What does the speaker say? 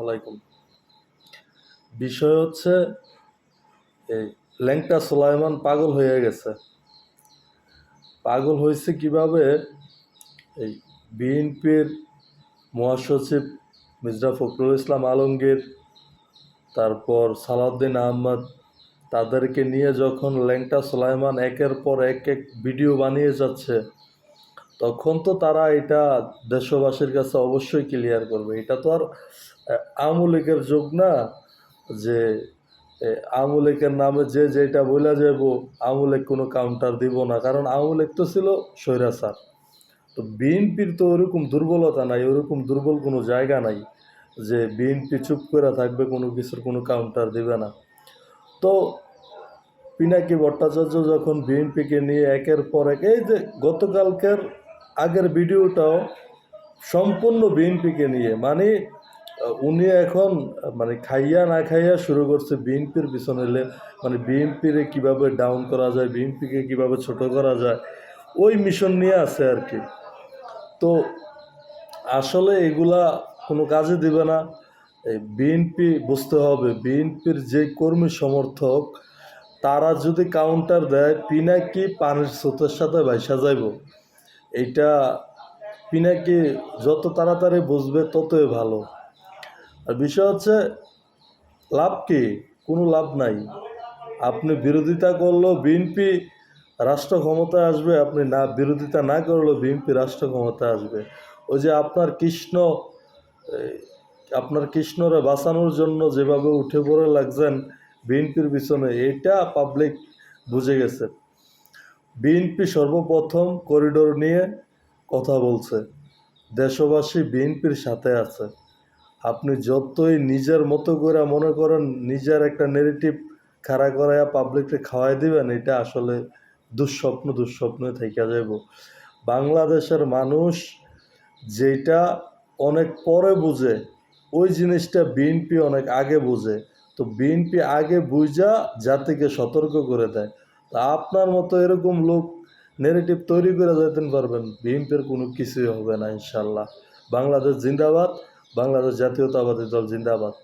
আলাইকুম। বিষয় হচ্ছে এই ল্যাংটা সুলাইমান পাগল হয়ে গেছে। পাগল হয়েছে কিভাবে? এই বিএনপির মহাসচিব মির্জা ফখরুল ইসলাম আলমগীর, তারপর সালাউদ্দিন আহমদ, তাদেরকে নিয়ে যখন ল্যাংটা সুলাইমান একের পর এক ভিডিও বানিয়ে যাচ্ছে, তখন তো তারা এটা দেশবাসীর কাছে অবশ্যই ক্লিয়ার করবে। এটা তো আর আওয়ামী লীগের যুগ না যে আওয়ামী লীগের নামে যে যেটা বলে যাব, আওয়ামী লীগ কোনো কাউন্টার দিব না, কারণ আওয়ামী লীগ তো ছিল স্বৈরাচার। তো বিএনপির তো ওরকম দুর্বলতা নাই, ওরকম দুর্বল কোনো জায়গা নাই যে বিএনপি চুপ করে থাকবে, কোনো কিছুর কোনো কাউন্টার দিবে না। তো পিনাকি ভট্টাচার্য যখন বিএনপিকে নিয়ে একের পর এক, এই যে গতকালকের আগের ভিডিওটাও সম্পূর্ণ বিএনপিকে নিয়ে, মানে উনি এখন মানে খাইয়া না খাইয়া শুরু করছে বিএনপির পিছনে, মানে বিএনপিরে কিভাবে ডাউন করা যায়, বিএনপিকে কিভাবে ছোট করা যায়, ওই মিশন নিয়ে আছে আর কি। তো আসলে এগুলা কোনো কাজে দিবে না। এই বিএনপি বুঝতে হবে, বিএনপির যে কর্মী সমর্থক তারা যদি কাউন্টার দেয়, পিনাকি পানির স্রোতের সাথে ভাইসা যাইব। এইটা পিনাকি যত তাড়াতাড়ি বুঝবে ততই ভালো। আর বিষয় হচ্ছে লাভ কি? কোনো লাভ নাই। আপনি বিরোধিতা করলেও বিএনপি রাষ্ট্র ক্ষমতায় আসবে, আপনি না বিরোধিতা না করলেও বিএনপি রাষ্ট্র ক্ষমতায় আসবে। ওই যে আপনার কৃষ্ণরে বাঁচানোর জন্য যেভাবে উঠে পড়ে লাগছেন বিএনপির পিছনে, এটা পাবলিক বুঝে গেছে। বিএনপি সর্বপ্রথম করিডোর নিয়ে কথা বলছে, দেশবাসী বিএনপির সাথে আছে। আপনি যতই নিজের মতো করে মনে করেন নিজের একটা নেগেটিভ খাড়া করাইয়া পাবলিককে খাওয়াই দিবেন, এটা আসলে দুঃস্বপ্নে থেকে যাব। বাংলাদেশের মানুষ যেটা অনেক পরে বুঝে, ওই জিনিসটা বিএনপি অনেক আগে বুঝে। তো বিএনপি আগে বুঝা জাতিকে সতর্ক করে দেয়। তা আপনার মতো এরকম লোক নেগেটিভ তৈরি করে যেতে পারবেন, বিএনপির কোনো কিছুই হবে না ইনশাল্লাহ। বাংলাদেশ জিন্দাবাদ, বাংলাদেশ জাতীয়তাবাদী দল জিন্দাবাদ।